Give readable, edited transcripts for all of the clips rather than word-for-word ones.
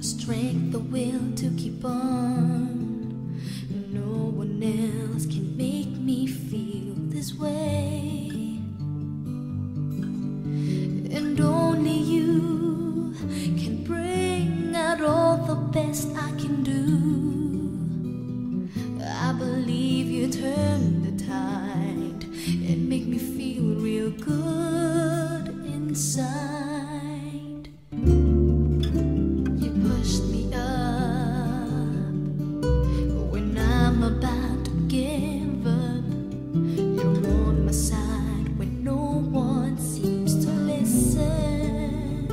Strength, the will to keep on. No one else can make me feel this way, and only you can bring out all the best I can do. I believe you turn the tide and make me feel real good inside. About to give up, you're on my side when no one seems to listen.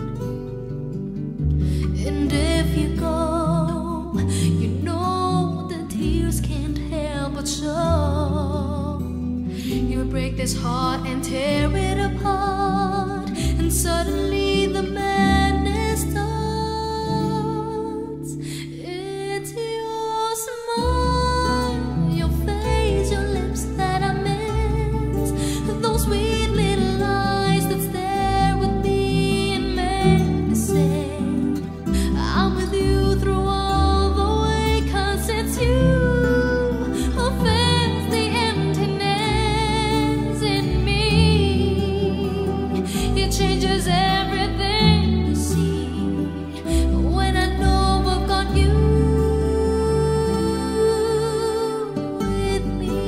And if you go, you know the tears can't help but show. You'll break this heart and tear it apart, and suddenly the madness starts. It's your smile, sweet little eyes that stare with me and make me say I'm with you through all the way, 'cause it's you who fills the emptiness in me. It changes everything to see when I know I've got you with me.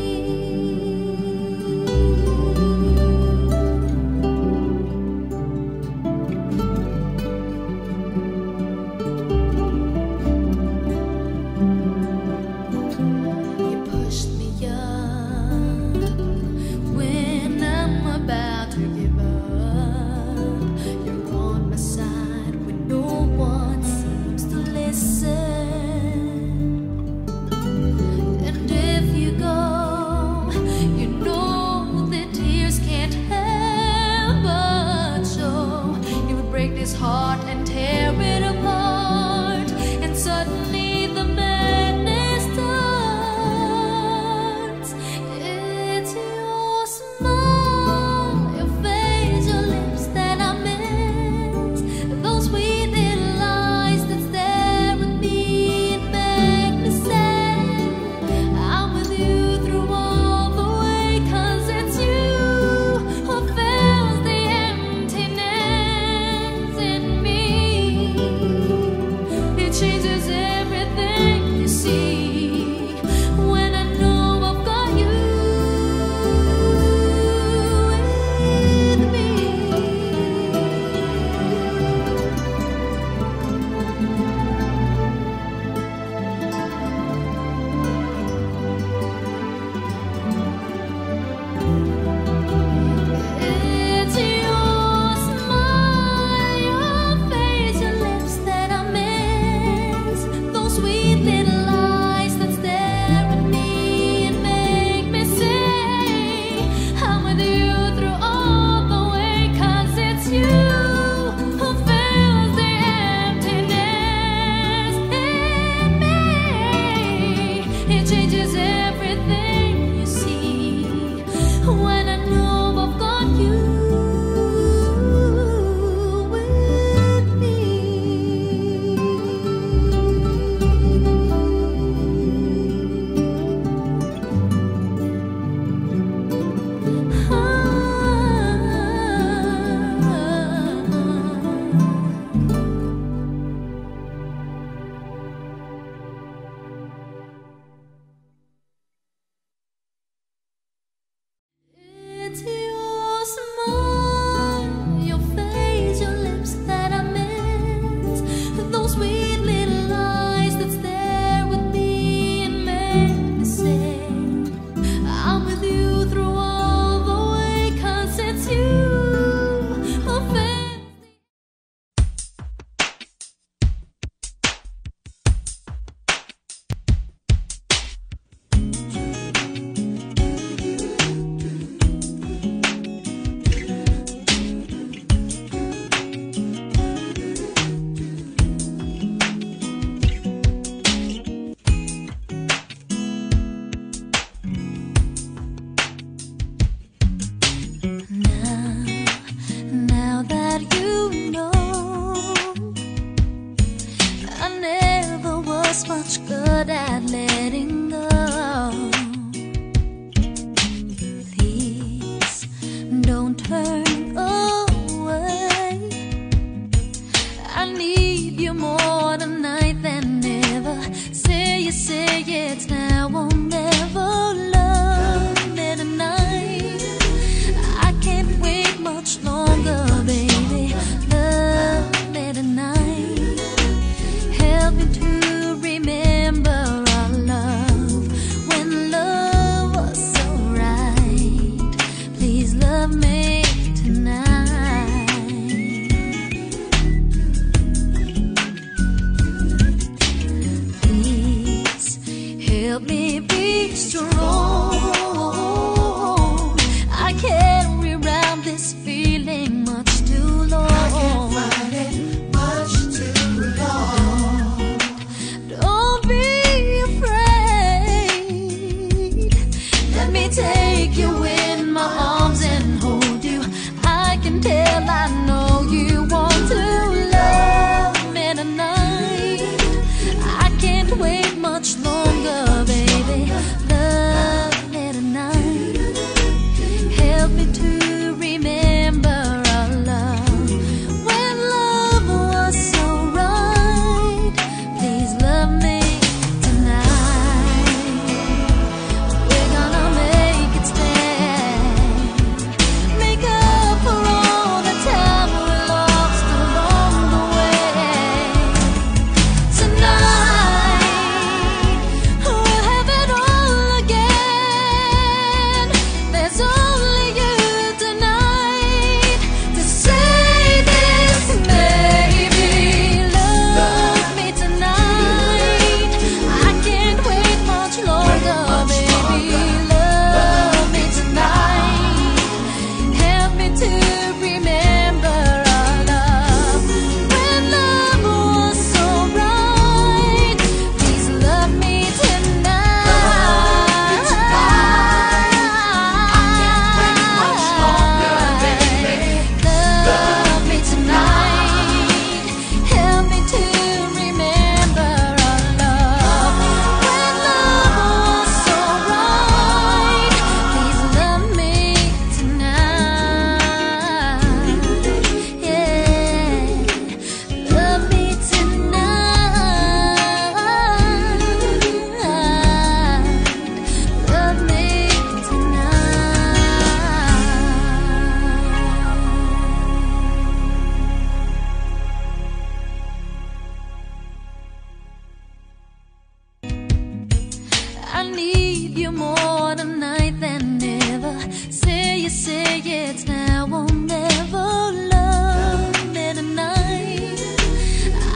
here more tonight than ever. Say it's now or never. Love me tonight.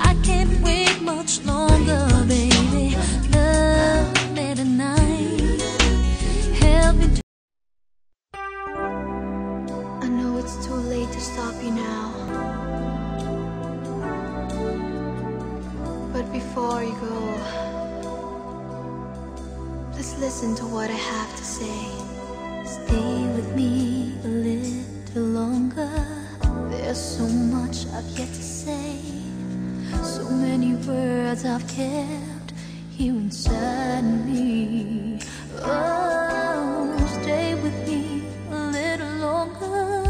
I can't wait much longer, baby. Love me tonight. Help me to I know it's too late to stop you now, but before you go, please listen to what I have to say. Stay with me a little longer. There's so much I've yet to say, so many words I've kept here inside me. Oh, stay with me a little longer.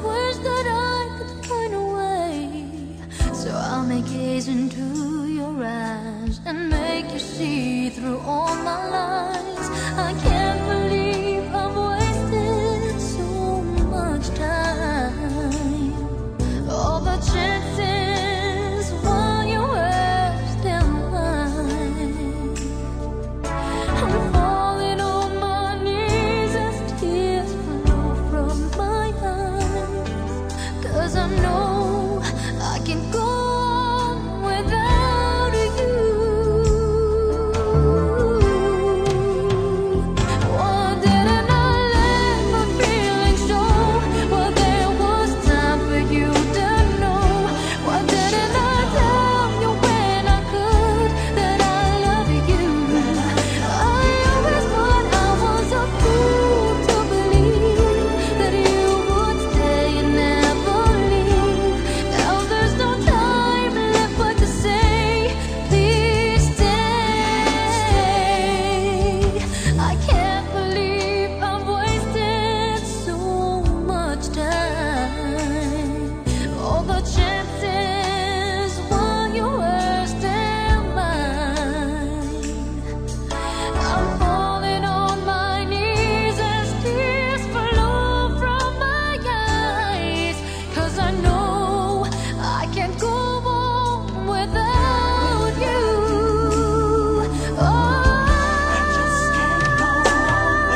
Wish that I could find a way, so I may gaze into your eyes and make you see through all my lies. I can't believe I've wasted so much time. All the chances while you were still mine. I'm falling on my knees as tears flow from my eyes, 'cause I know I can go on without you. Why didn't I let my feelings show? Well, there was time for you to know. Why didn't I tell you when I could that I love you? I always thought I was a fool to believe that you would stay and never leave. Now there's no time left but to say, please stay. I can't believe I've wasted so much time. All the chances while you were still mine. I'm falling on my knees as tears flow from my eyes, 'cause I know I can't go on without you. Oh, I just can't go on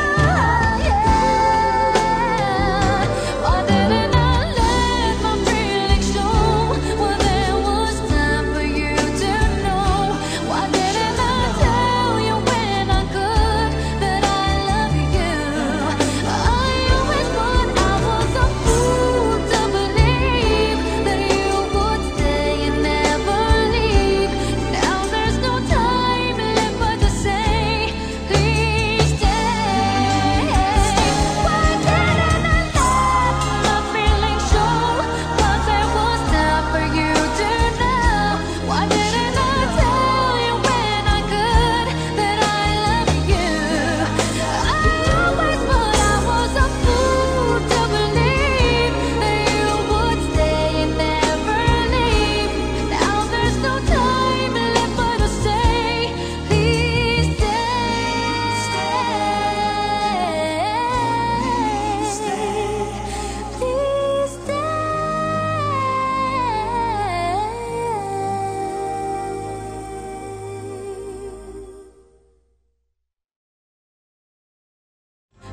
yeah. Why didn't I let my feelings show? Well, there was time for you to know. Why didn't I tell you when I could that I love you? I always thought I was a fool to believe that you would stay and never leave. Now there's no time left but to say, please stay. Why didn't I let my feelings show? Well, there was time for you to know. Why didn't I tell you when I could that I love you? I always thought I was a fool to believe that you would stay and never leave. Now there's no time left but to say, please stay. Please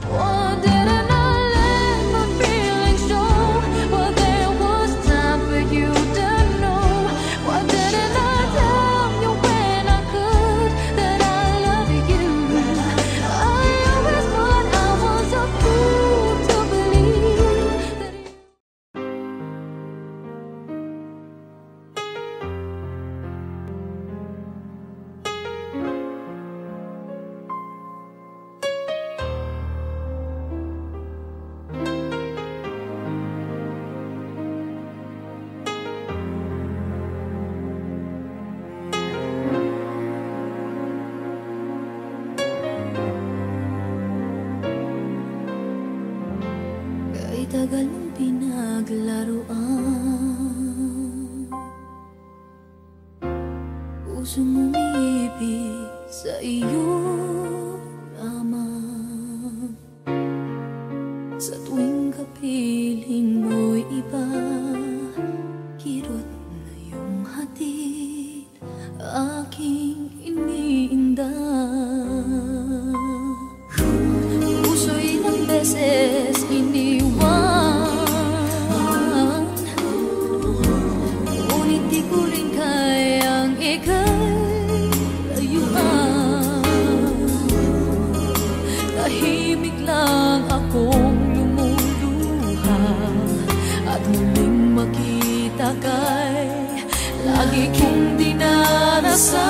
Why didn't I let my feelings show? Well, there was time for you to know. Why didn't I tell you when I could that I love you? I always thought I was a fool to believe that you Kay tagal mong pinaglaruan, pusong umiibig sa iyo lamang. Sa tuwing kapiling mo'y iba, kirot na iyong hatid, aking iniinda. tagay lagi kong dinarasan.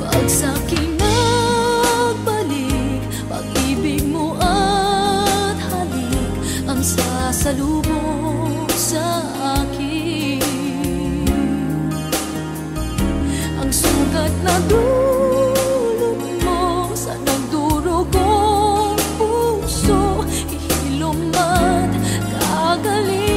Pag sa'king nagbalik, pag-ibig mo at halik ang sasalubong sa akin. Ang sugat na dulot mo sa nagdurugong puso, ihilom at kagaling.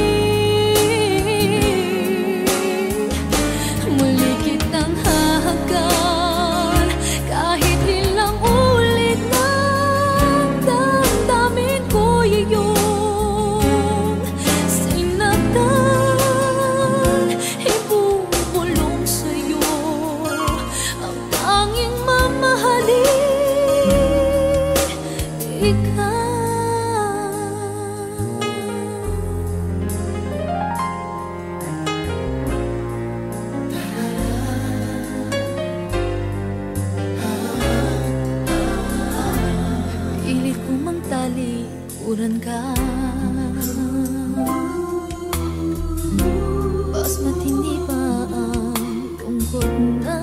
Muli kitang hahagan kahit ilang ulit ng damdamin ko iyong sinaktan. Ibubulong sa'yo ang tanging mamahalin, ikaw. Pilit ko mang talikuran ka, mas matindi pa ang tungkol na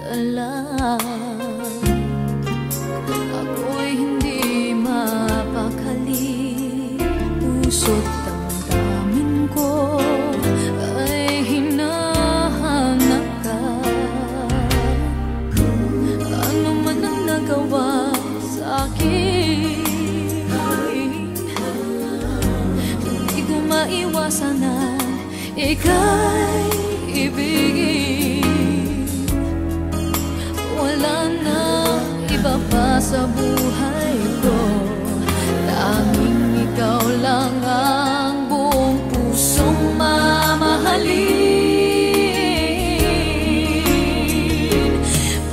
dala. Ako'y hindi mapakali, puso't damdamin ko ay hinahanap ka. Ano man ang nagawa sa'kin, hindi ko maiwasan na ika'y ibigin. Wala na iba pa sa buhay ko, tanging ikaw lang ang buong pusong mamahalin.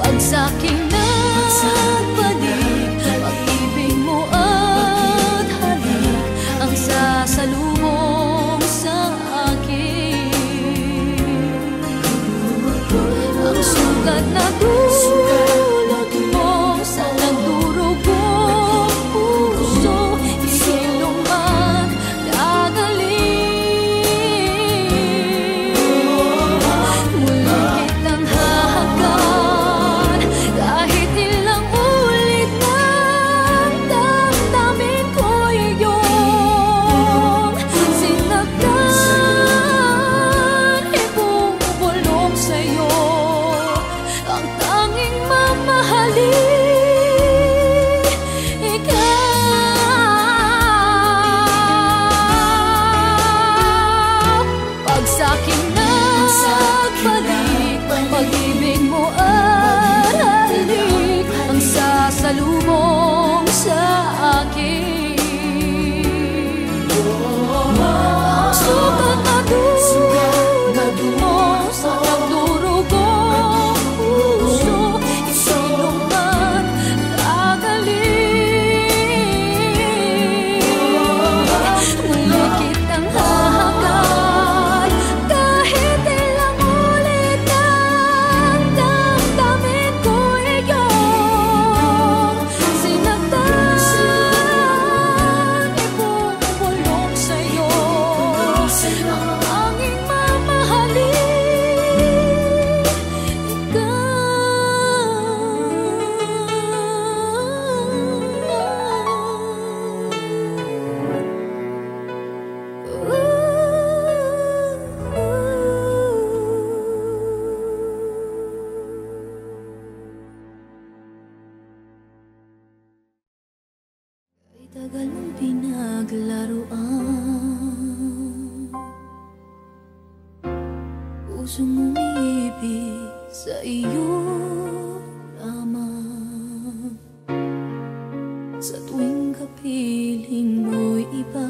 Pag sa'king nagbalik, pag-ibig mo at halik ang sasalubong sa akin. Ang sugat na dulot mo sa nagdurugong puso, ihilom at kagaling. Muli kitang hahagan kahit ilang ulit ng damdamin ko iyong sinaktan. Ibubulong sa'yo ang tanging mamahalin, ikaw. Pag sa'king nagbalik, pag-ibig mo at halik ang sasalubong sa akin. Ang sugat na dulot mo sa nagdurugong puso, ihilom at kagaling. Muli kitang hahagan kahit ilang ulit ng damdamin ko iyong sinaktan. Ibubulong sa'yo ang tanging mamahalin, Ay tagal mong pinaglaruan, pusong umiibig sa iyo lamang. Sa tuwing kapiling mo'y iba,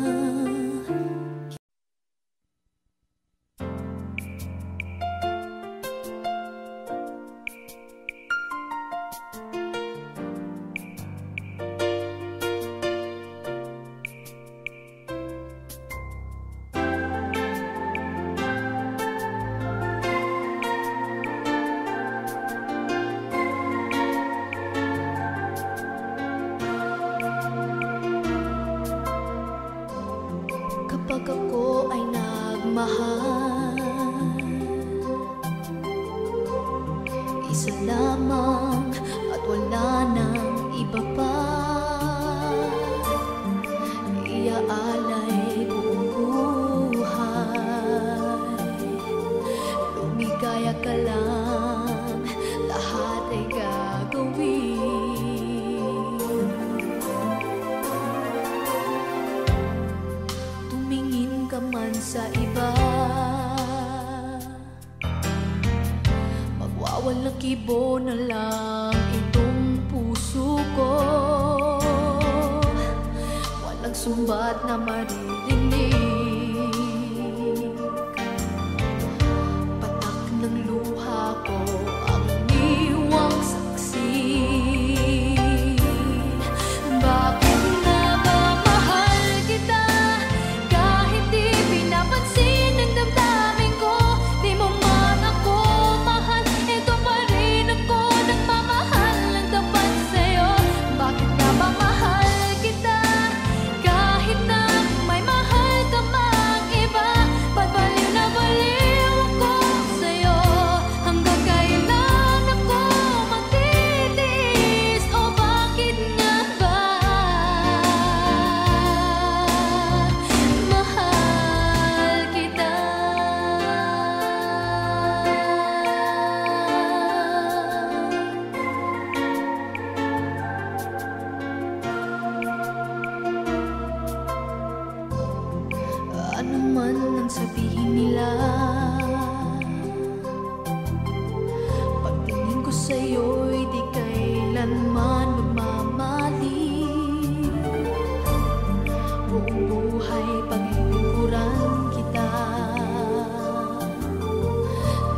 kapag ako ay nagmahal, isa lamang at wala nang iba pa. Iaalay buong buhay, lumigaya ka lang, lahat ay gagawin. Tumingin ka man sa iba, magwawalang kibo na lang itong puso ko. Walang sumbat na maririnig, patak ng luha ko ang iniwang saksi. Bakit nga ba mahal kita, kahit di pinapansin ang damdamin ko? Di mo man ako mahal, ito pa rin ako nagmamahal ng tapat sa'yo. Bakit nga ba mahal kita, kahit na may mahal ka mang iba? Babaliw na baliw ako sa'yo, hanggang kailan ako magtitiis? O bakit nga ba mahal kita? Ano man ang sabihin nila, pagtingin ko sa'yo'y di kailanman magmamali. Buong buhay paglilingkuran kita,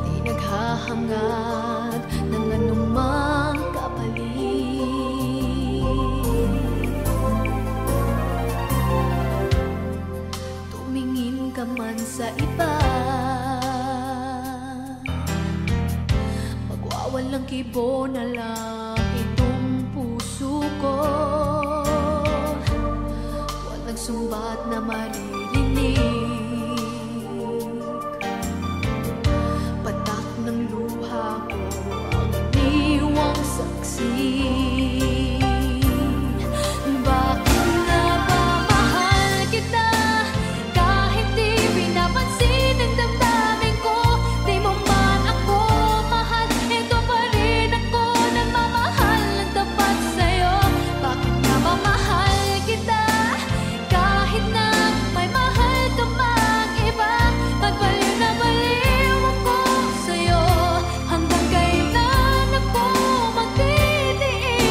di naghahangad ng anumang kapalit. Tumingin ka man sa iba, magwawalang kibo na lang itong puso ko. Walang sumbat na maririnig, patak ng luha ko ang iniwang saksi. Bakit nga ba mahal kita, kahit di pinapansin ang damdamin ko? Di mo man ako mahal, ito pa rin ako nagmamahal ng tapat sa'yo. Bakit nga ba mahal kita, kahit na may mahal ka mang iba? Magbaliw na baliw ako sa'yo, hanggang kailan ako magtitiis?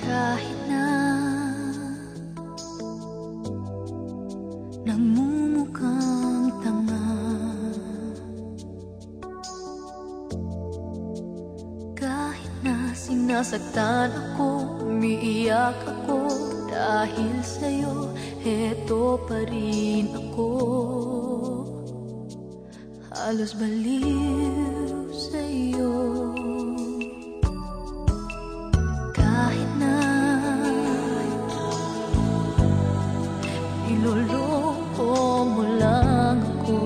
Kahit na nagmumukhang tanga, kahit na sinasaktan ako, umiiyak ako dahil sa'yo, eto pa rin ako. Halos baliw sa'yo. Kahit na niloloko mo lang ako,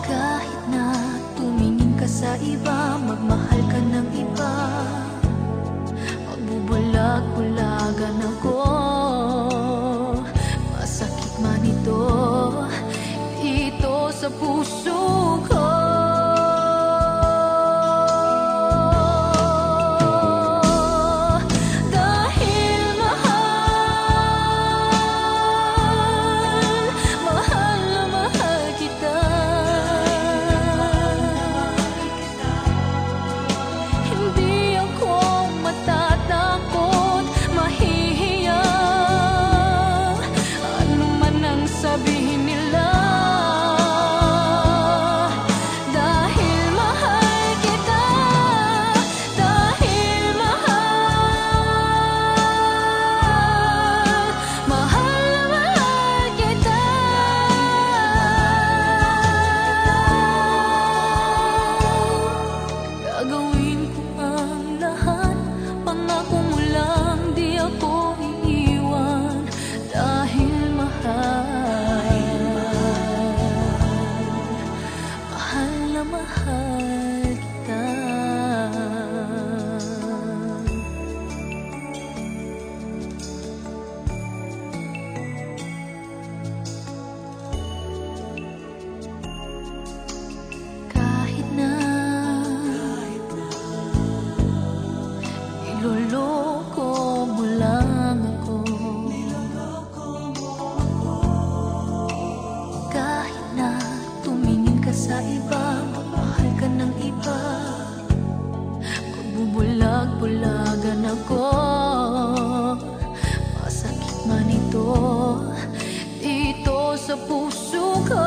kahit na tumingin ka sa iba, magmahal ka ng iba, magbubulag-bulagan ako, masakit man ito dito sa puso ko. Bulagan ako, masakit man ito dito sa puso ko.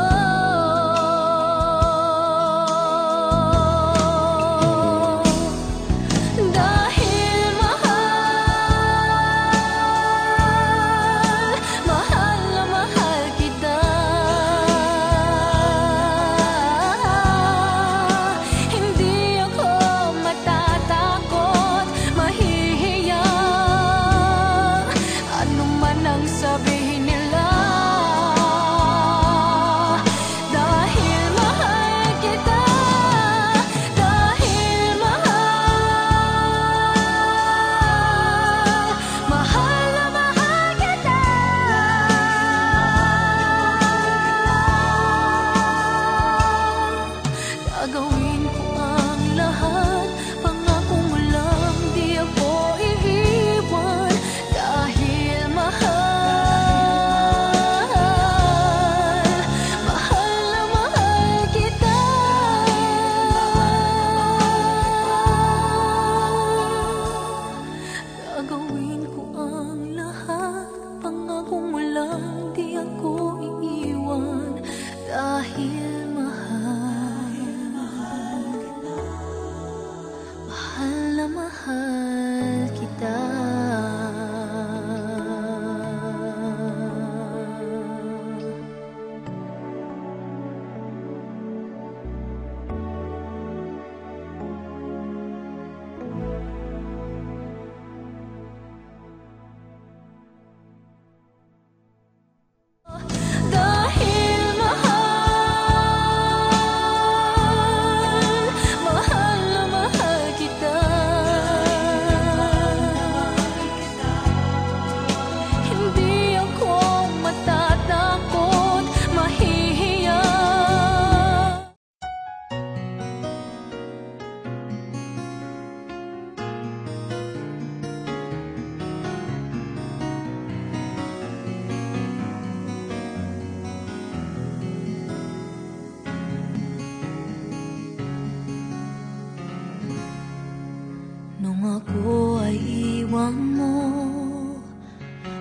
Nung ako ay iwan mo,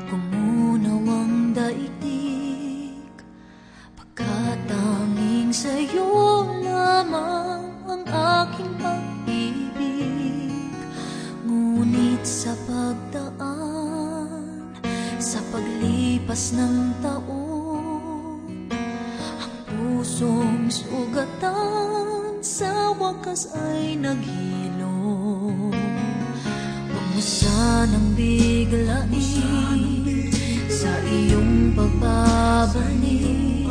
kumunaw ang daigdig, pagkat tanging sa'yo lamang ang aking pag-ibig. Ngunit sa pagdaan, sa paglipas ng taon, ang pusong sugatan sa wakas ay naghilom. Huwag mo sanang biglain sa iyong pagbabalik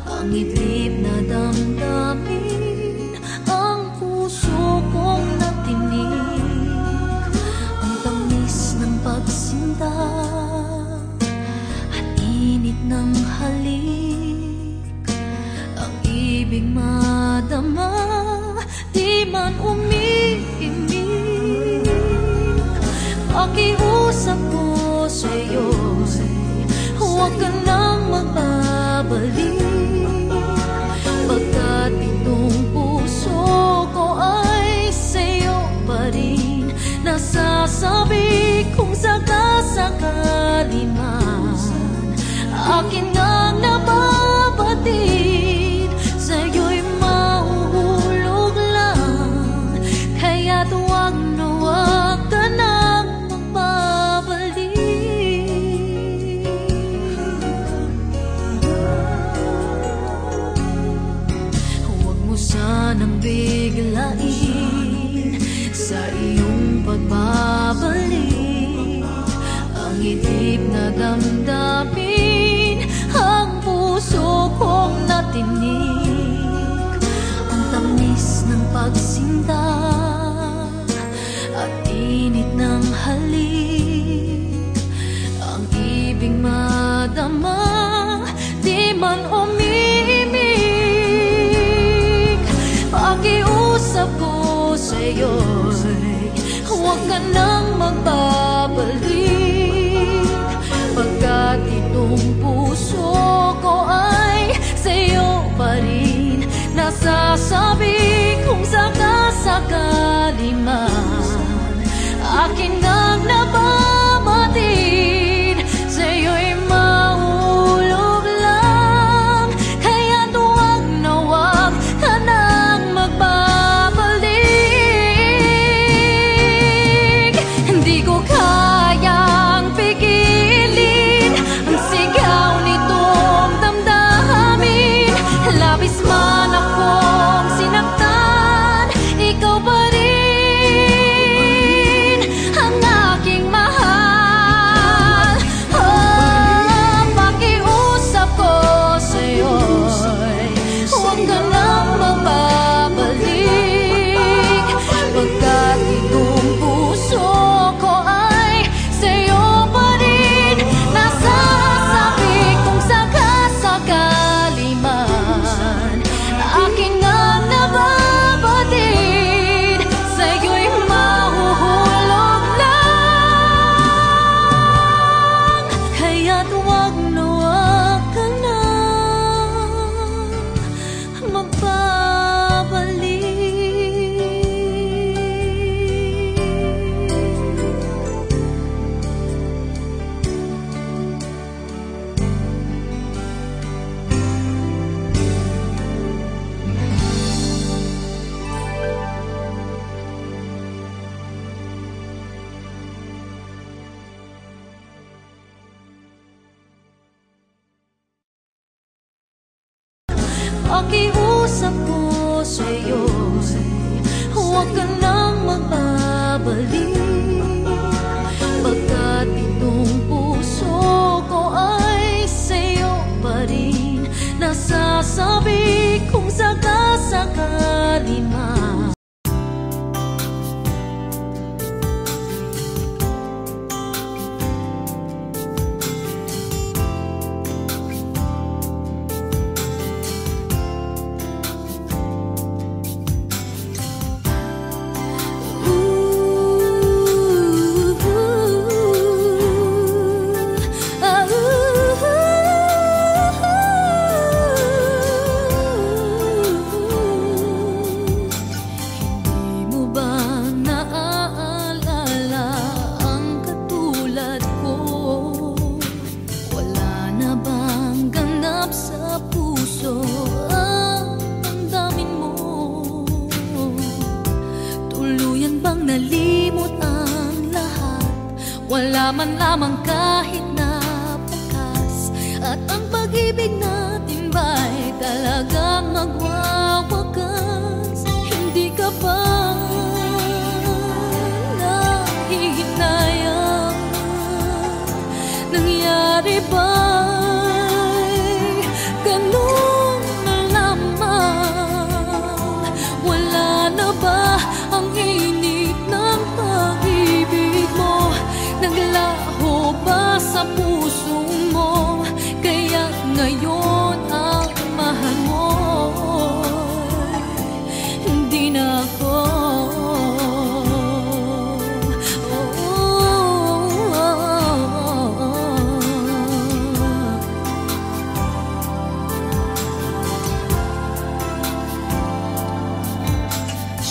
ang itlip na damdamin, ang puso kong natinig, ang tamis ng pagsinta at init ng halik, ang ibig madama, di man umiimik. Pakiusap ko sa'yo, huwag ka nang magbabalik, pagkat itong puso ko ay sa'yo pa rin. Nasasabi kung sakasakali man akin ngang nababatid, sa'yo'y mahuhulog lang, kaya't huwag na huwag ka nang magbabalik. Huwag mo sanang biglain sa iyong pagbabalik ang itlip na damdamin, ang puso kong natinig, ang tamis ng pagsinta at init ng halik, ang ibig madama, di man umiimik. Pakiusap ko sa'yo, huwag ka nang magbabalik, pagkat itong puso ko ay sa'yo pa rin. Nasasabi kung sakasakali man akin ngang nababatid, sa'yo'y mahulog lang, kaya't huwag na huwag ka nang magbabalik. Hindi ko kayang pigilin ang sigaw nitong damdamin, labis man akong sinaktan, ikaw pa rin ang aking mahal. Oh, pakiusap ko sa'yo, huwag ka nang magbabalik, pagkat itong puso ko ay sa'yo pa rin. Nasasabi kung sakasakali man akin ngang nababatid, sa'yo'y mahuhulog lang, kaya't huwag na huwag ka nang magbabalik. Pakiusap ko sa'yo, huwag ka nang magbabalik, pagkat itong puso ko ay sa'yo pa rin. Nasasabi kung sakasakali man man lamang kahit na bukas, at ang pag-ibig natin ba'y talagang magwawakas? Hindi ka ba nahihinayang? Nangyari ba'y ganun na lamang? Wala na ba ang init ng pag-ibig mo? Naglaho ba sa puso mo? Kaya ngayon ang mahal mo hindi na ako.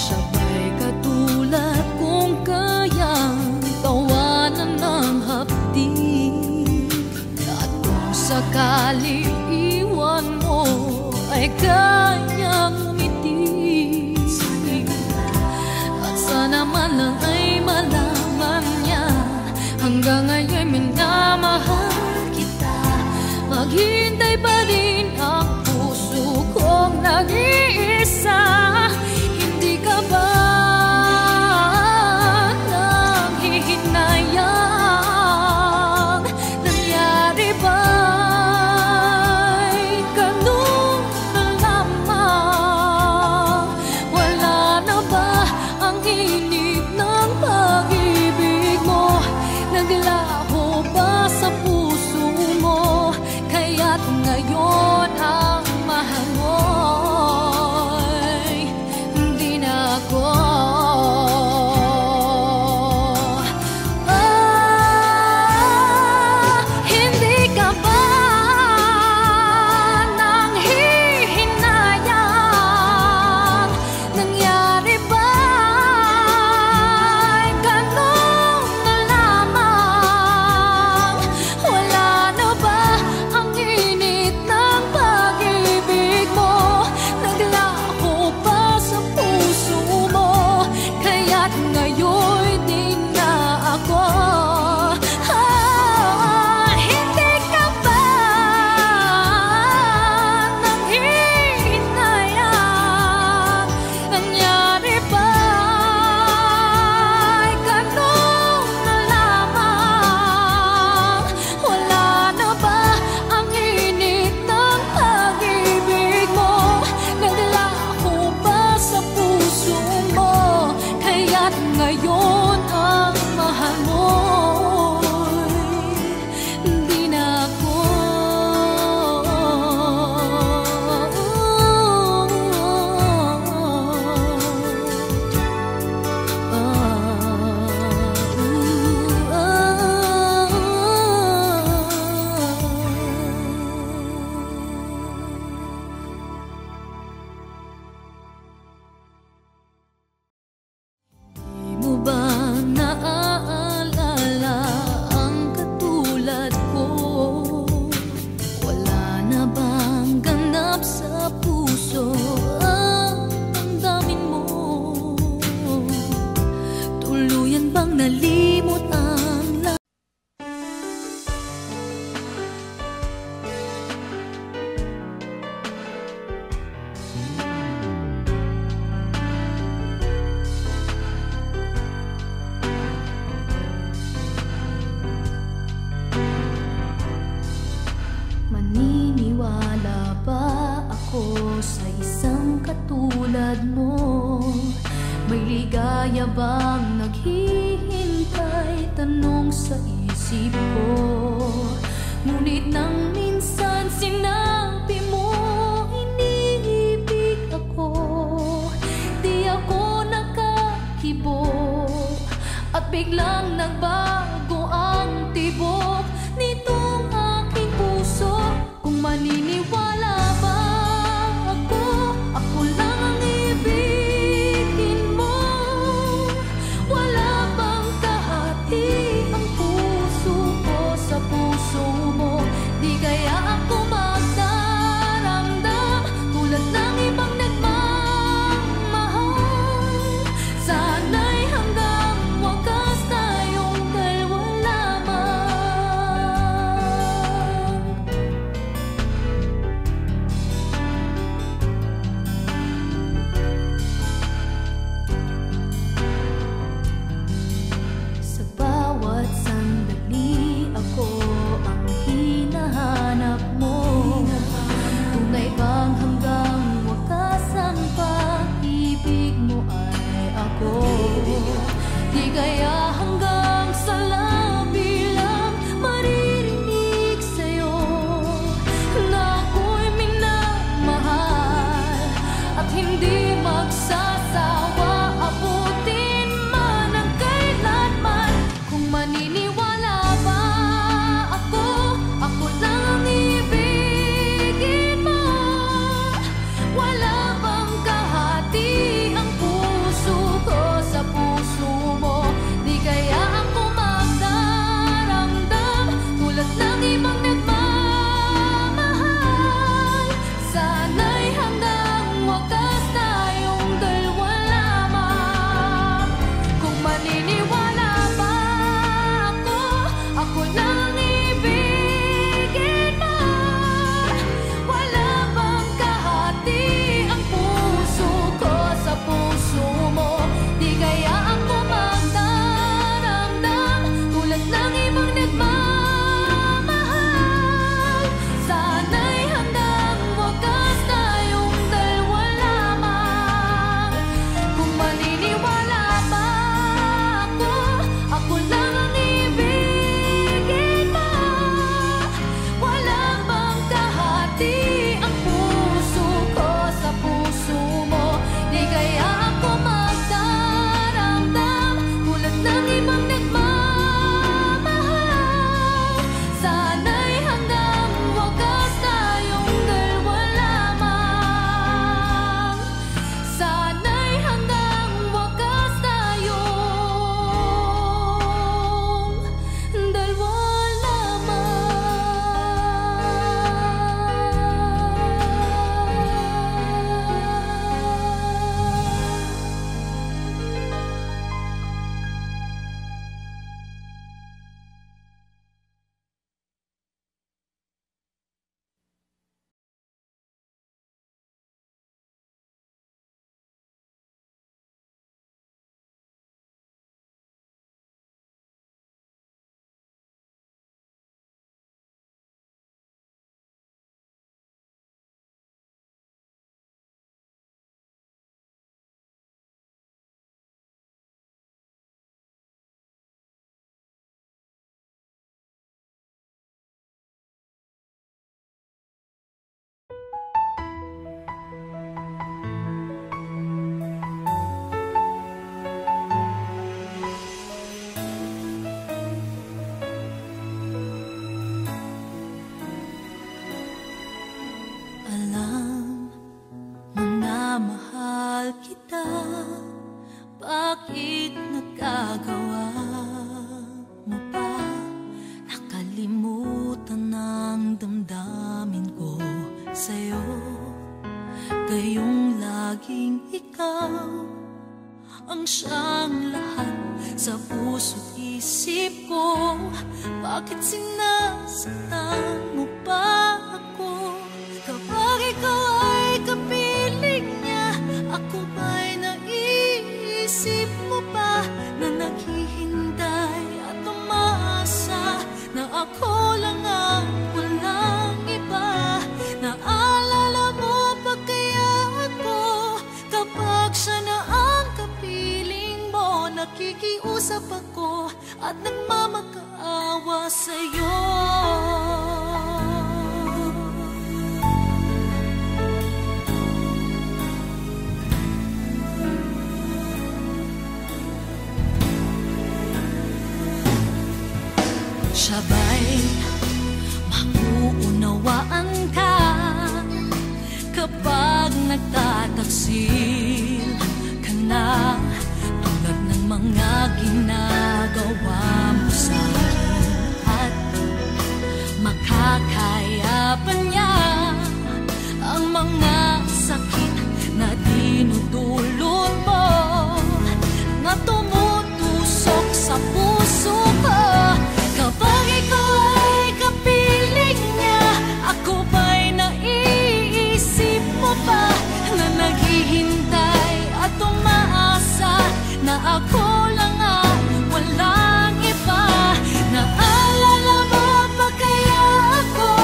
Sabay katulad kung kayang tawanan ng hapdi, at kung sakali iwan mo ay kayang umiti. At sana man lang ay malaman niya hanggang ngayon minamahal kita. Maghintay pa rin ang puso kong nag-iisa. Hindi ka ba nanghihinayang? Nangyari ba'y ganun na lamang? Wala na ba ang init ng pag-ibig mo? Naglaho ba sa puso mo? Kaya't ngayon ang mahal mo'y hindi na ako. Hindi ka ba nanghihinayang? Nangyari ba'y ganun na lamang? Wala na ba ang init ng pag-ibig mo? Naglaho ba sa puso mo? Kaya't ngayon din na ako. Hindi ka ba nanghihinayang? Nangyari ba'y ganun na lamang? Wala na ba ang init ng pag-ibig mo? Naglaho ba sa puso mo? Kaya't ngayon ang mahal mo'y hindi na ako. Di mo ba naaalala ang katulad ko? Wala na bang ganap sa puso ang damdamin mo? Tuluyan bang nalimot ang lahat? Maniniwala ba ako sa isang katulad mo? May ligaya bang naghihintay? Tanong sa isip ko. Ngunit nang minsan sinabi mo iniibig ako, di ako nakakibo at biglang nagbago ang tibok nitong aking puso. Kung maniniwala ba ako, ako lang ang ibigin mo. Wala bang kahati ang puso ko sa puso mo? Di kaya ako magdaramdam tulad ng ibang nagmamahal? Sana'y hanggang wakas tayong dalawa lamang. sa puso't isip ko. Bakit sinasaktan mo pa ako? Kapag ikaw ay kapiling niya, ako ba'y naiisip mo pa na naghihintay at umaasa na ako lang ang walang iba? Naalala mo ba kaya ako kapag siya na ang kapiling mo? Nakikiusap ako at nagmamakaawa sa'yo. Siya ba'y mauunawaan ka kapag nagtataksil ka na, tulad ng mga ginagawa mo sa akin, at makakaya pa niya ang mga sakit na dinudulot mo, na tumutusok sa puso ko? Kapag ikaw ay kapiling niya, ako ba'y naiisip mo pa na naghihintay at umaasa na ako lang ang walang iba? Naalala mo ba kaya ako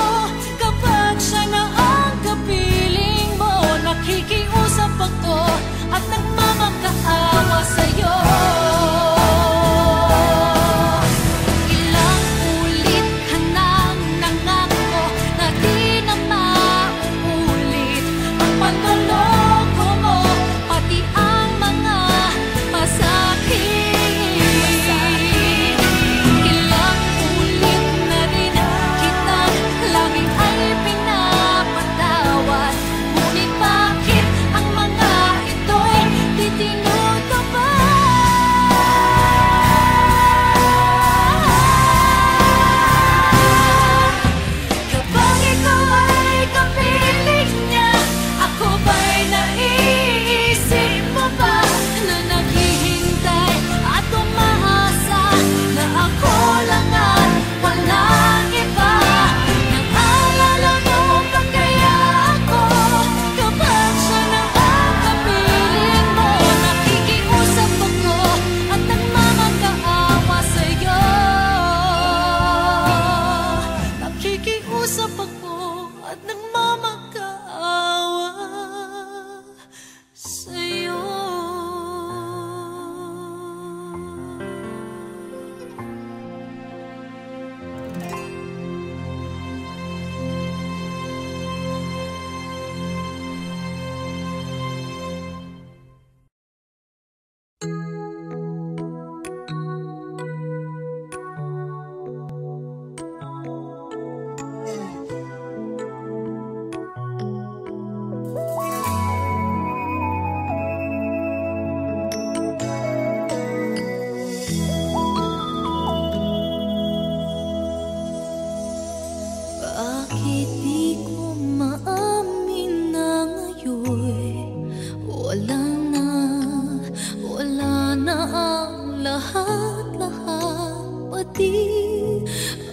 kapag siya na ang kapiling mo? Nakikiusap ako at nagmamakaawa sa'yo.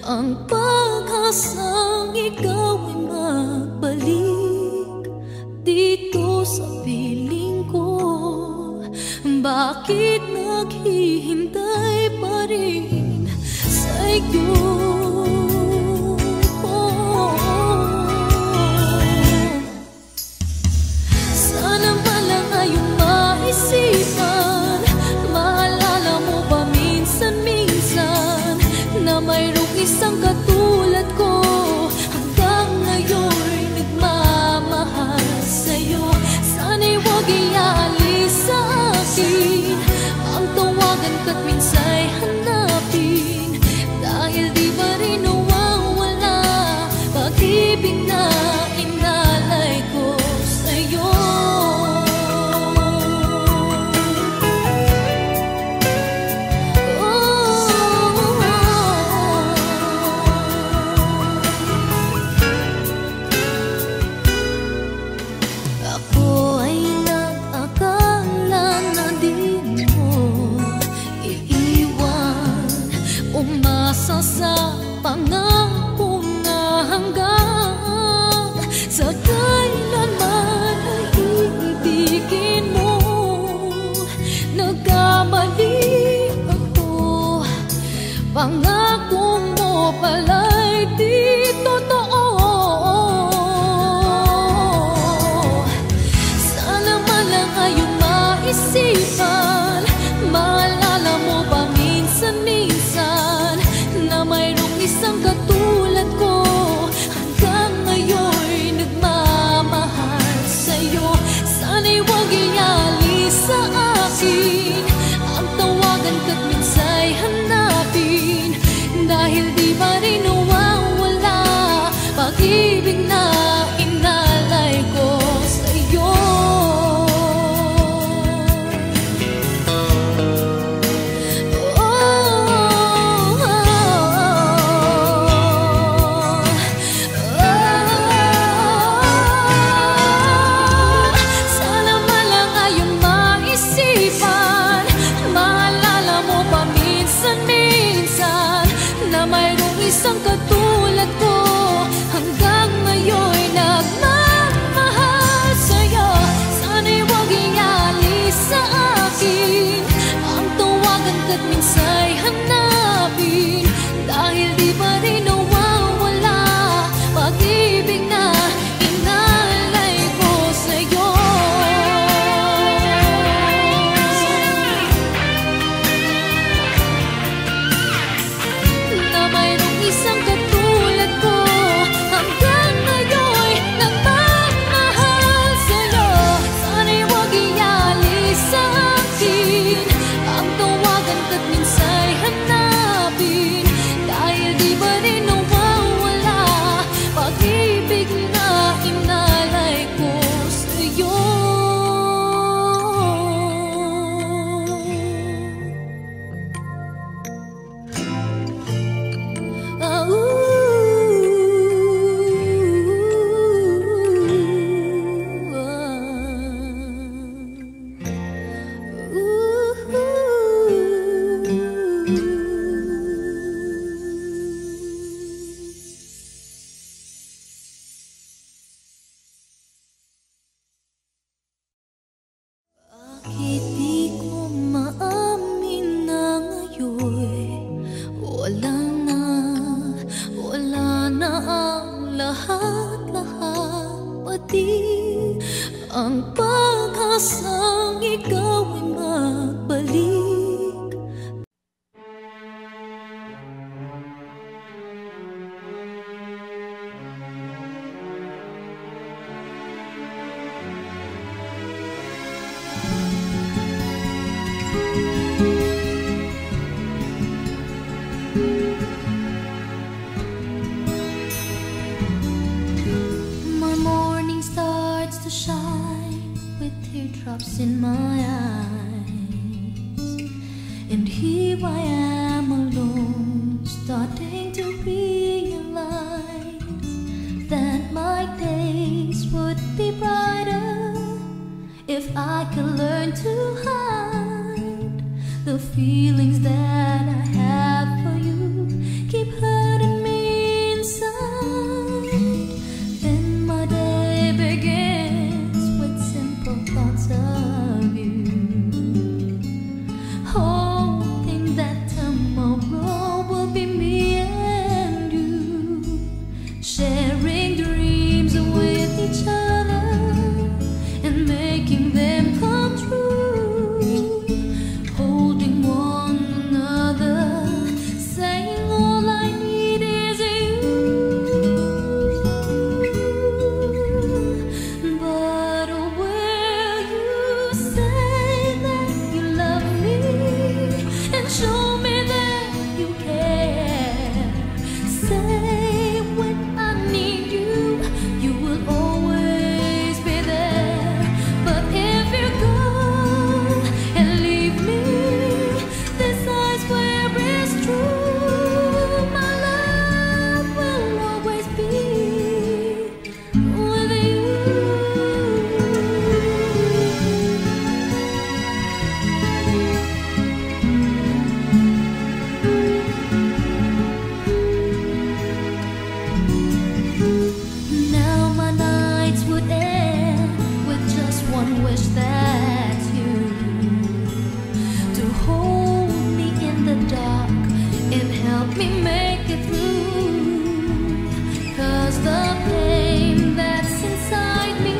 Ang pag-asang ikaw ay magbalik dito sa piling ko. Bakit naghihintay pa rin sa'yo? Sana pala ngayong maisipan, maalala mo ba minsan-minsan na mayroong isang katulad ko hanggang ngayon'y nagmamahal sa'yo. Sana'y huwag ialis sa akin ang tawagan ka't minsa'y hanapin, dahil di sa pangako na hanggang sa kailanman ay ibigin mo. Nagkamali ako, pangako mo pala'y di totoo. Sana man lang ayong maisipan, maalala mo ba minsan-minsan na mayroong isang katulad ko hanggang ngayon'y nagmamahal sa'yo. Sana'y huwag ialis sa akin ang tawagan ka't minsa'y hanapin, dahil di pa rin nawawala pag-ibig na inalay ko sa'yo. Sana man lang ayong maisipan, maalala mo pa minsan-minsan na mayroong isang katulad ko hanggang ngayon'y nagmamahal sa'yo. Sana'y huwag ialis sa akin ang tawagan ka't minsa'y hanapin, dahil di pa rin nawawala pag-ibig na inalay ko sa'yo. Na mayroong isang katulad ko hanggang ngayon'y nagmamahal sa'yo. Sana'y huwag ialis sa akin ang tawagan ka't minsa'y hanapin, dahil di pa rin nawawala pag-ibig na inalay ko sa'yo. Bakit di ko maamin na ngayon wala na ang lahat-lahat, pati ang pag-asang ikaw ay magbalik. My morning starts to shine with teardrops in my eyes, and here I am alone, starting to realize that my days would be brighter if I could learn to hide the feelings that I have for you. Keep hurting me inside. Then my day begins with simple thoughts of you, hoping that tomorrow will be me and you, sharing dreams with each other and making them come true, holding one another me make it through. 'Cause the pain that's inside me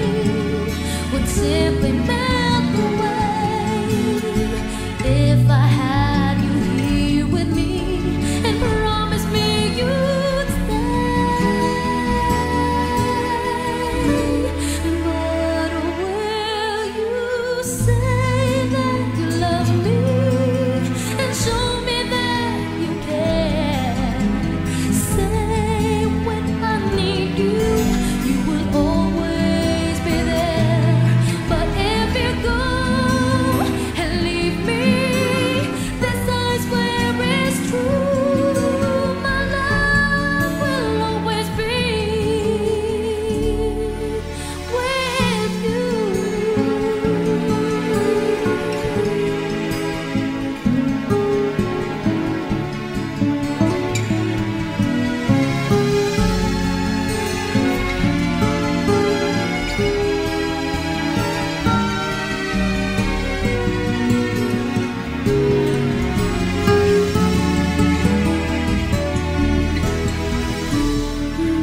would simply melt away if I had you here with me and promise me you'd stay. But will you say that you love me and show me that you care? Say when I need you, you will always be there. But if you go and leave me, this I swear is true. My love will always be with you.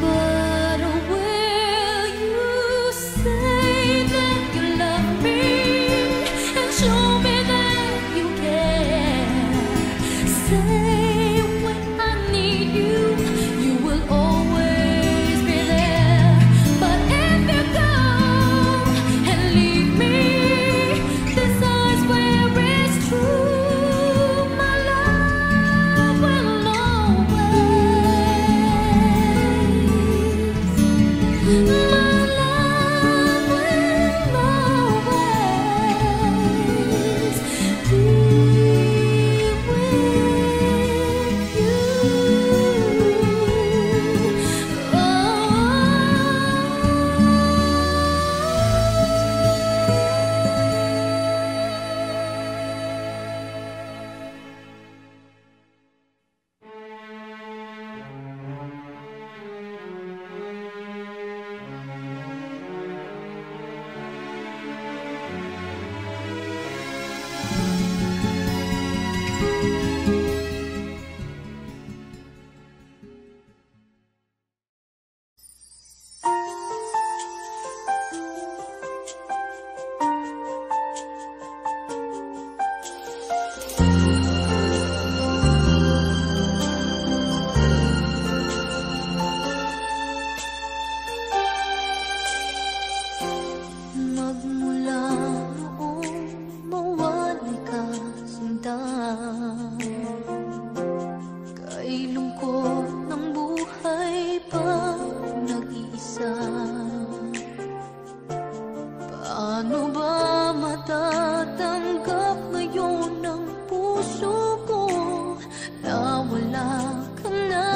But will you say that you love me and show me that you care? Say when I need you, you will always be there. But if you go and leave me, this I swear is true. My love will always be with you. Magmula noong mawalay ka, sinta, kay lungkot ng buhay pa nag-iisa. Paano ba matatanggap ngayon ng puso ko na wala ka na?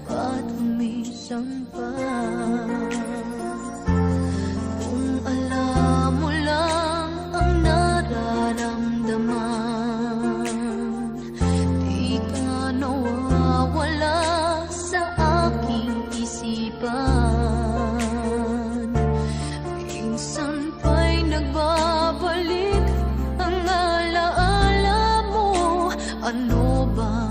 Ba't umisan pa? Kung alam mo lang ang nararamdaman, di ka nawawala sa aking isipan. Minsan pa'y nagbabalik ang alaala mo. Ano ba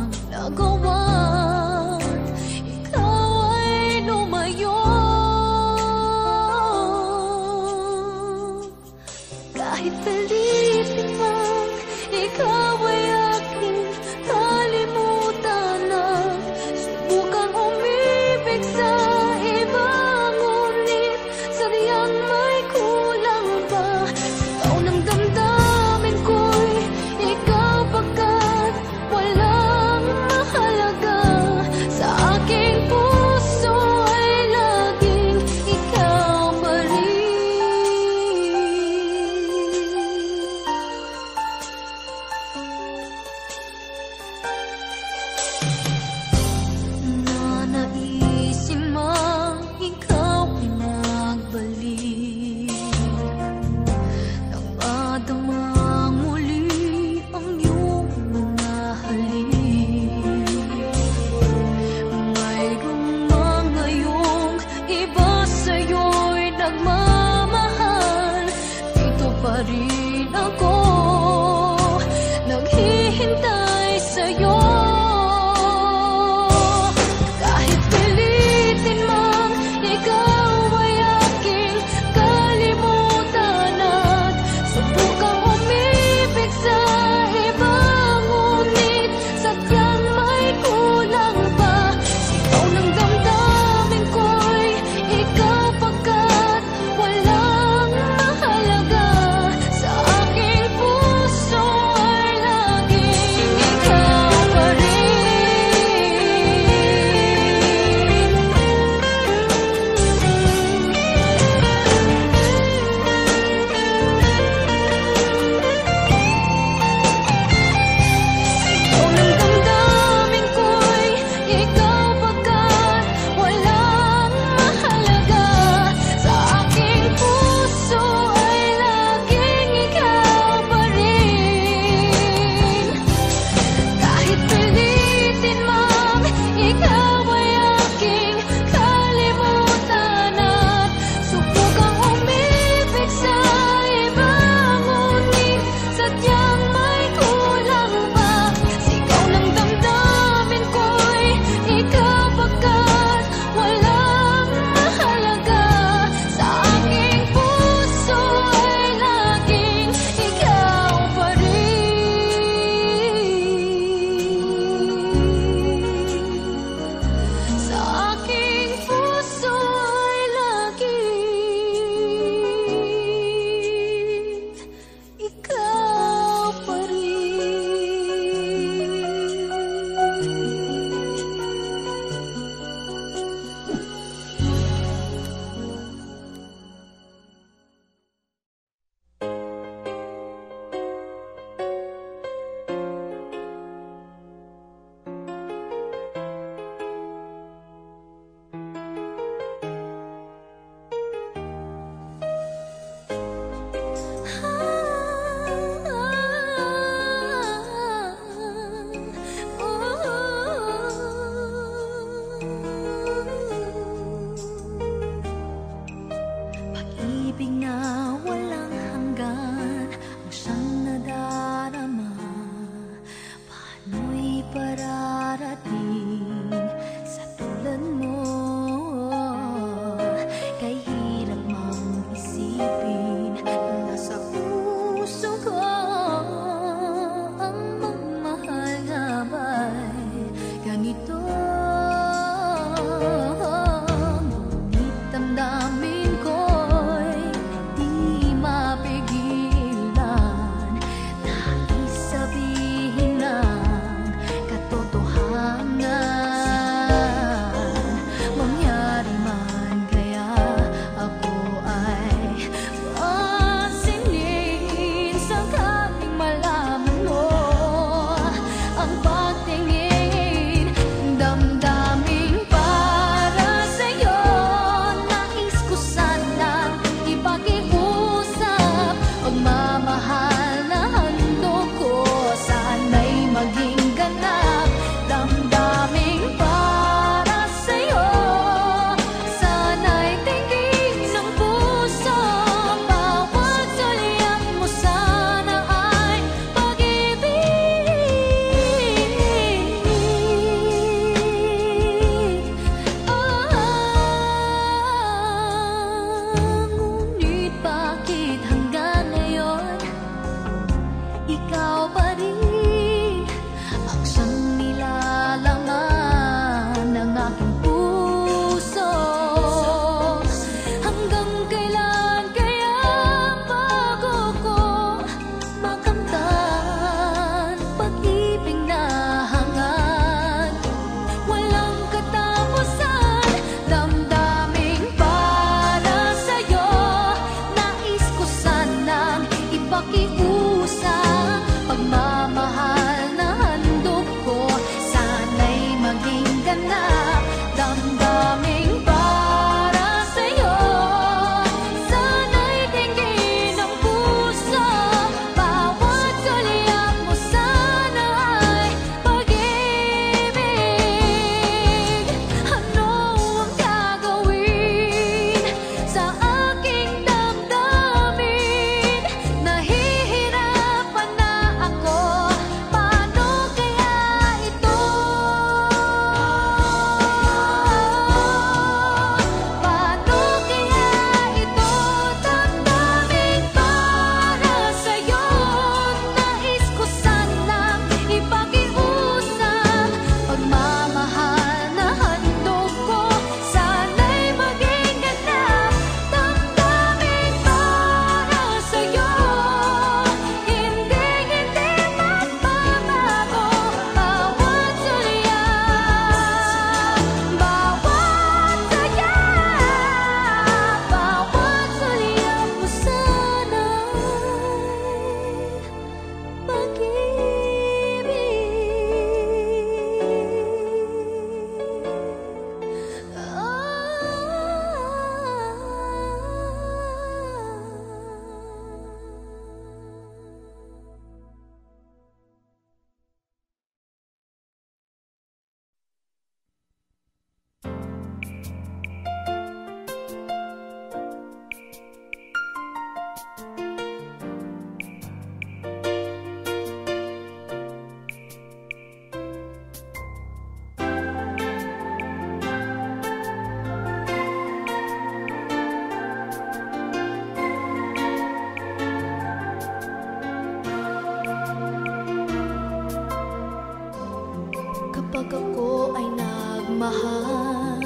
mahal,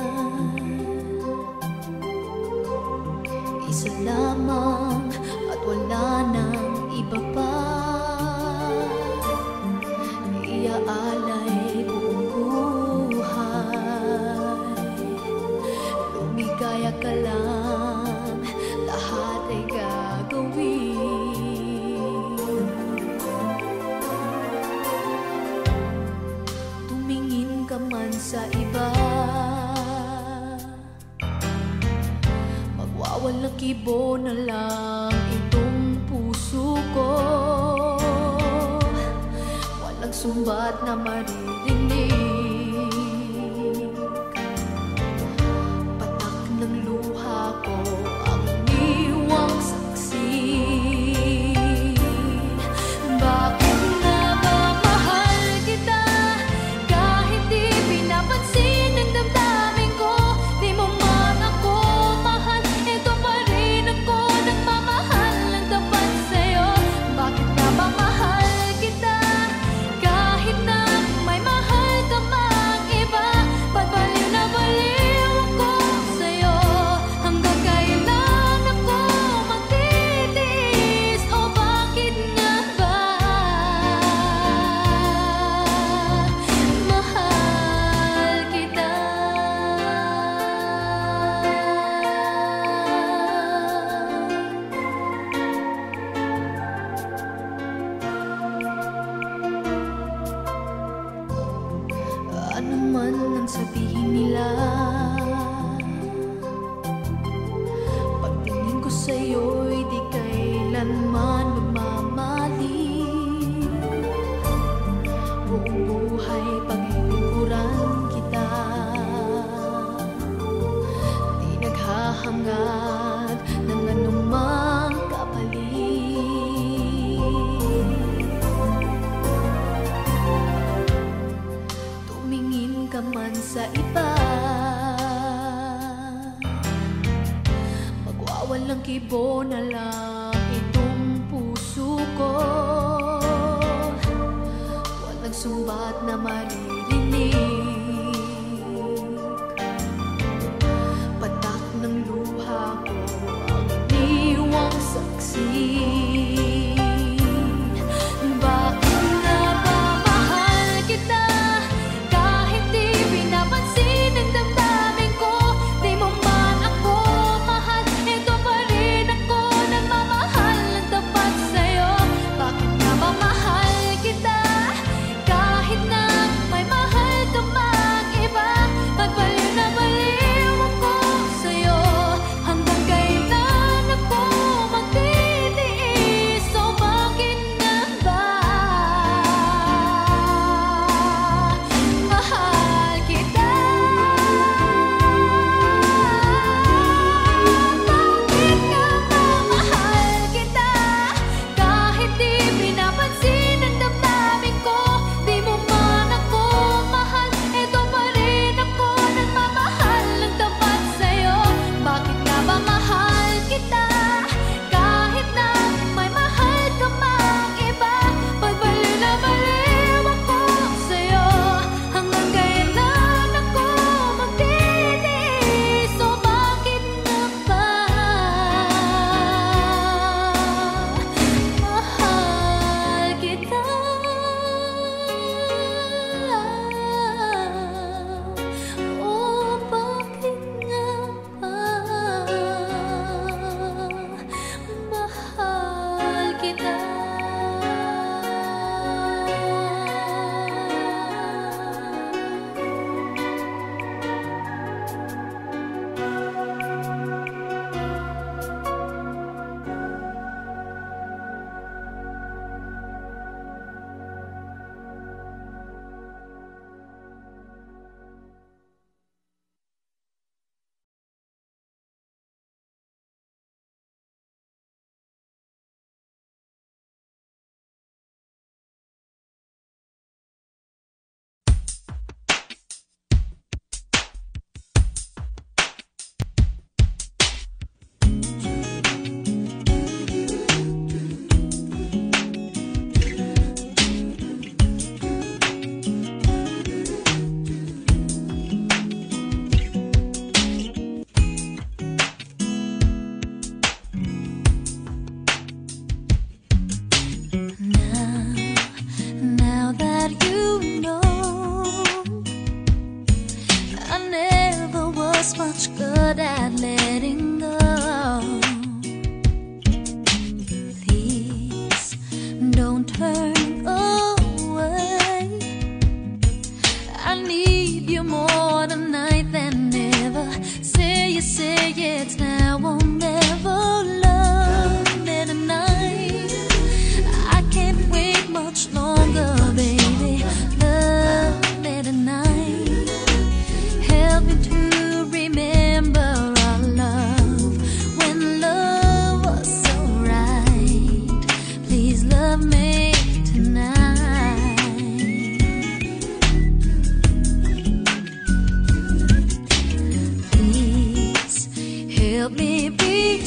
isa lamang at wala nang iba pa. Iaalay buong buhay, lumigaya ka lang, lahat ay gagawin. Tumingin ka man sa iba, magwawalang kibo na lang itong puso ko. Walang sumbat na maririnig, patak ng luha ko ang iniwang saksi. Bakit nga ba mahal kita, kahit di pinapansin ang damdamin ko? Di mo man ako mahal, ito pa rin ako nagmamahal ng tapat sa'yo. Bakit nga ba mahal kita, kahit na may mahal ka mang iba? Pabaliw na baliw ako sa'yo, hanggang kailan ako magtitiis? O bakit nga ba mahal kita? Ano man ang sabihin nila, pagtingin ko sa'yo'y di kailanman magmamali. Buong buhay paglilingkuran kita, di naghahangad ng anumang kapalit. Tumingin ka man sa iba, magwawalang kibo na lang itong puso ko. Walang sumbat na maririnig, patak ng luha ko ang iniwang saksi. Bakit nga ba mahal kita, kahit di pinapansin ang damdamin ko? Di mo man ako mahal, ito pa rin ako nagmamahal ng tapat sa'yo. Bakit nga ba mahal kita, kahit na may mahal ka mang iba? Pagbaliw na baliw ako sa'yo, hanggang kailan ako magtitiis?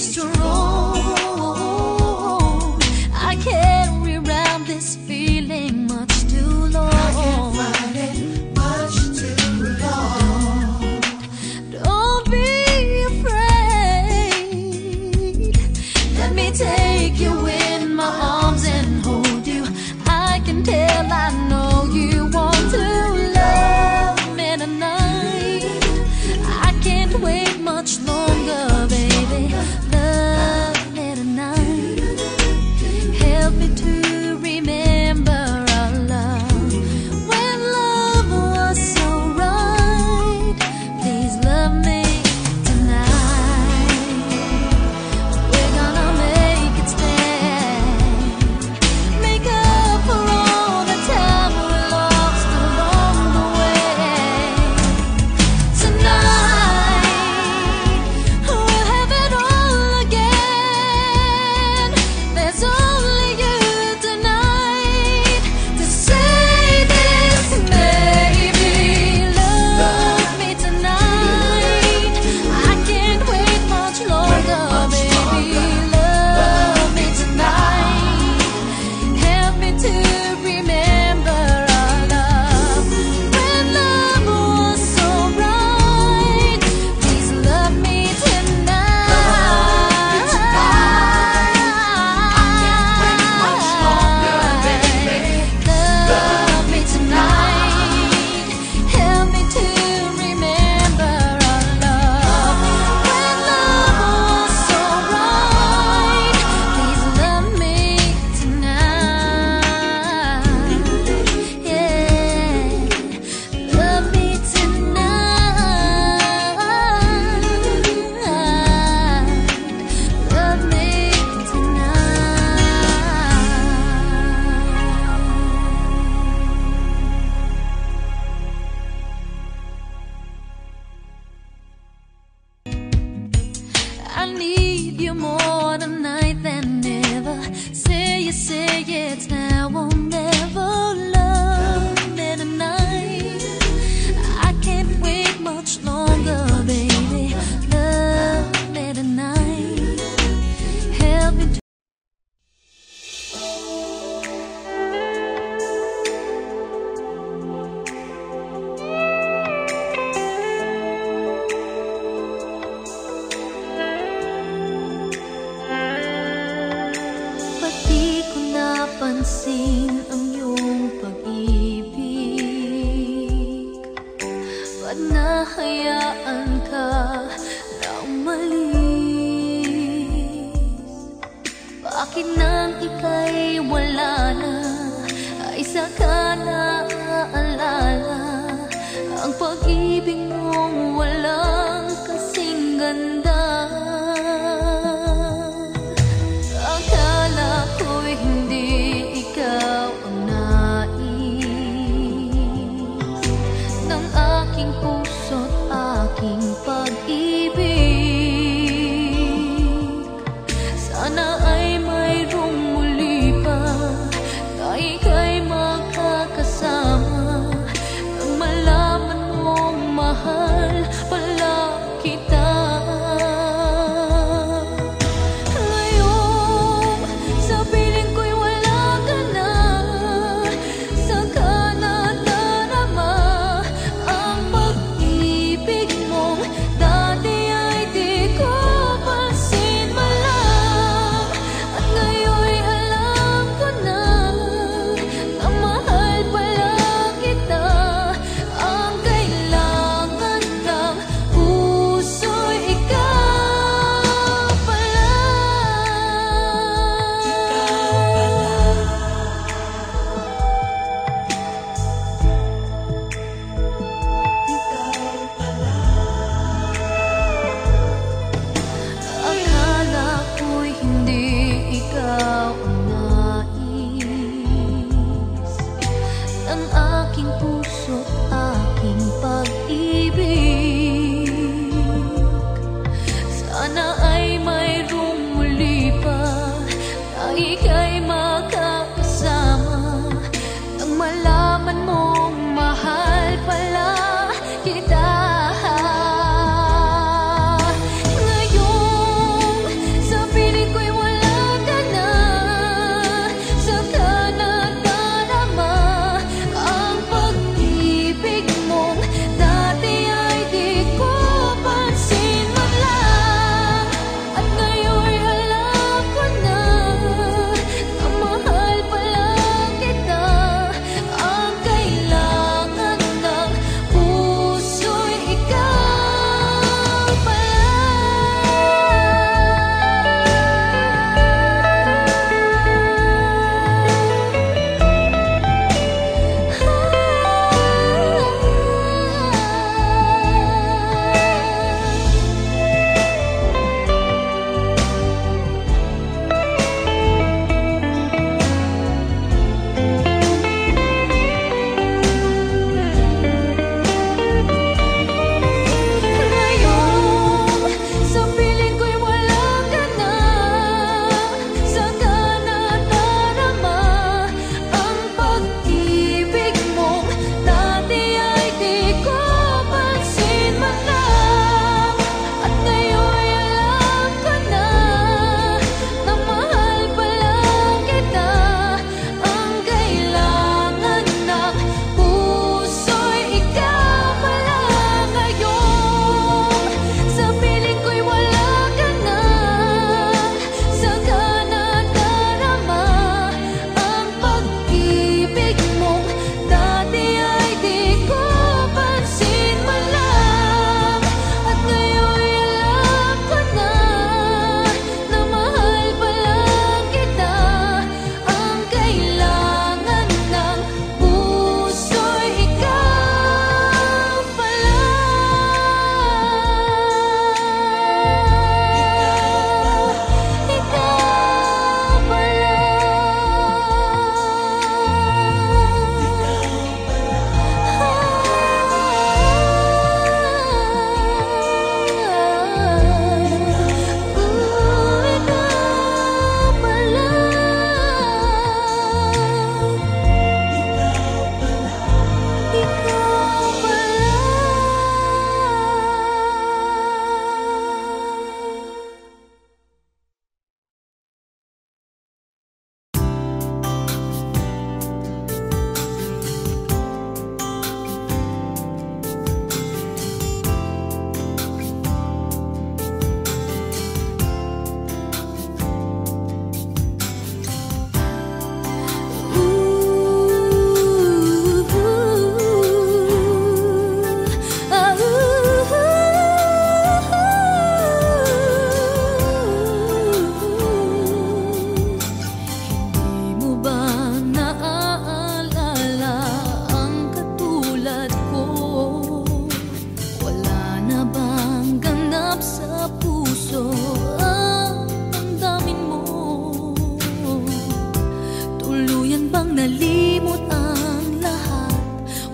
strong. I carry around this feeling much too long. I can't fight it much too long. Don't be afraid. Let me take you in my arms and hold you. I can tell, I know you want to love me tonight. I can't wait much longer, baby. Love me tonight. Help me to remember our love when love was so right. Please love me tonight. We're gonna make it stand. Make up for all the time we lost along the way. Tonight, we'll have it all again. There's only you tonight to say this, baby. Love me tonight. I can't wait much longer, baby. Love me tonight. Help me to remember our love when love was so right. Please love me tonight. Love me tonight. Help me to remember our love when love was so right. Please love me tonight. Yeah, love me tonight. Love me tonight. I need you more tonight than ever. Say it's now or never. Love me tonight. I can't wait much longer, baby. Love me tonight. Help me to ba't di ko napansin ang iyong pag-ibig? Ba't nahayaan ka na umalis? Bakit nang ika'y wala na ay saka naaalala ang pag-ibig mong walang kasing ganda? Akala ko'y hindi ikaw ang nais ng aking puso't aking pag-ibig. Sana ay mayroong muli pa na ika'y magkakasama nang malaman mong mahal pala kita. Ngayon, sa piling ko'y wala ka na, saka nadarama ang pagmamahal.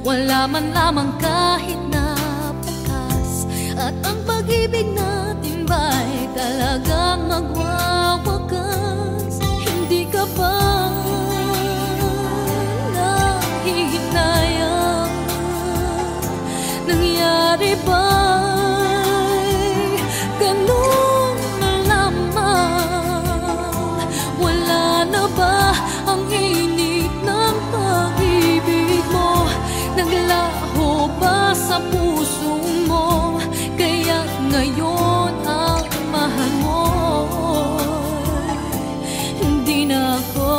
Wala man lamang kahit na bakas, at ang pag-ibig natin ba'y talagang magwawakas? Hindi ka ba nahihinayang? Nangyari ba'y ganun na lamang? Wala na ba ang init ng pag-ibig mo? Naglaho ba sa puso mo? Kaya't ngayon ang mahal mo hindi na ako.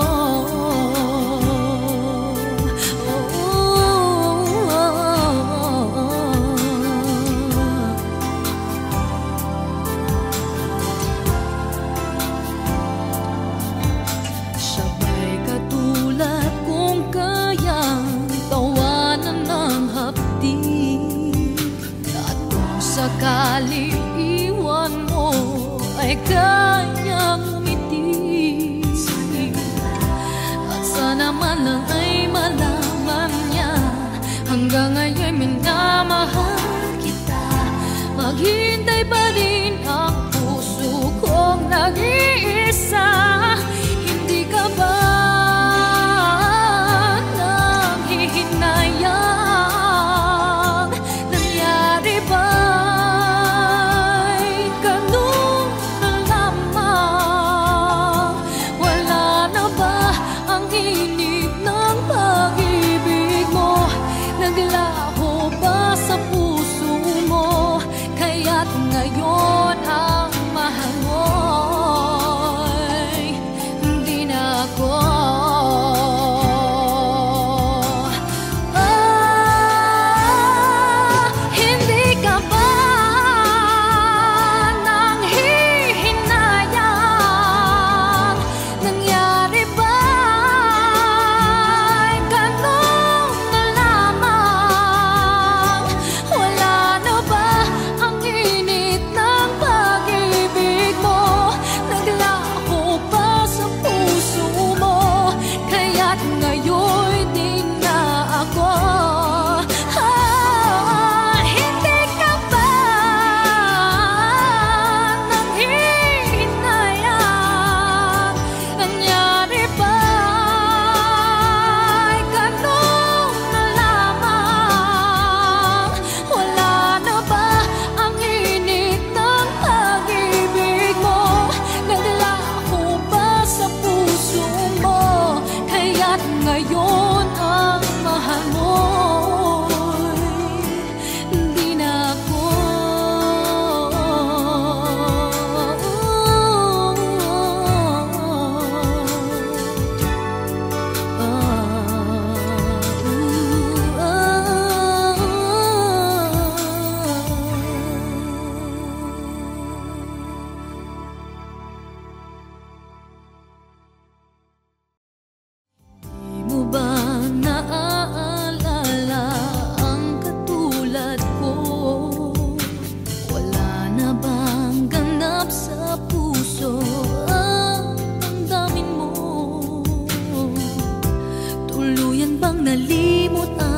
Sabay katulad kung kayang tawanan ng hapdi, at kung sakali iwan mo ay kayang umiti. At sana man lang ay malaman niya hanggang ngayon minamahal kita. Maghintay pa rin ang puso kong nag-iisa. Hindi ka ba nanghihinayang? Nangyari ba'y ganun na lamang? Wala na ba ang init ng pag-ibig mo? Naglaho ba sa puso mo? Kaya't ngayon ang mahal mo'y hindi na ako. Hindi ka ba nanghihinayang? Nangyari ba'y ganun na lamang? Wala na ba ang init ng pag-ibig mo? Naglaho ba sa puso mo? Kaya't ngayon din na ako. Hindi ka ba nanghihinayang? Nangyari ba'y ganun na lamang? Wala na ba ang init ng pag-ibig mo? Naglaho ba sa puso mo? Kaya't ngayon ang mahal mo'y hindi na ako. Di mo ba naaalala ang katulad ko? Wala na bang ganap sa puso ang damdamin mo? Tuluyan bang nalimot ang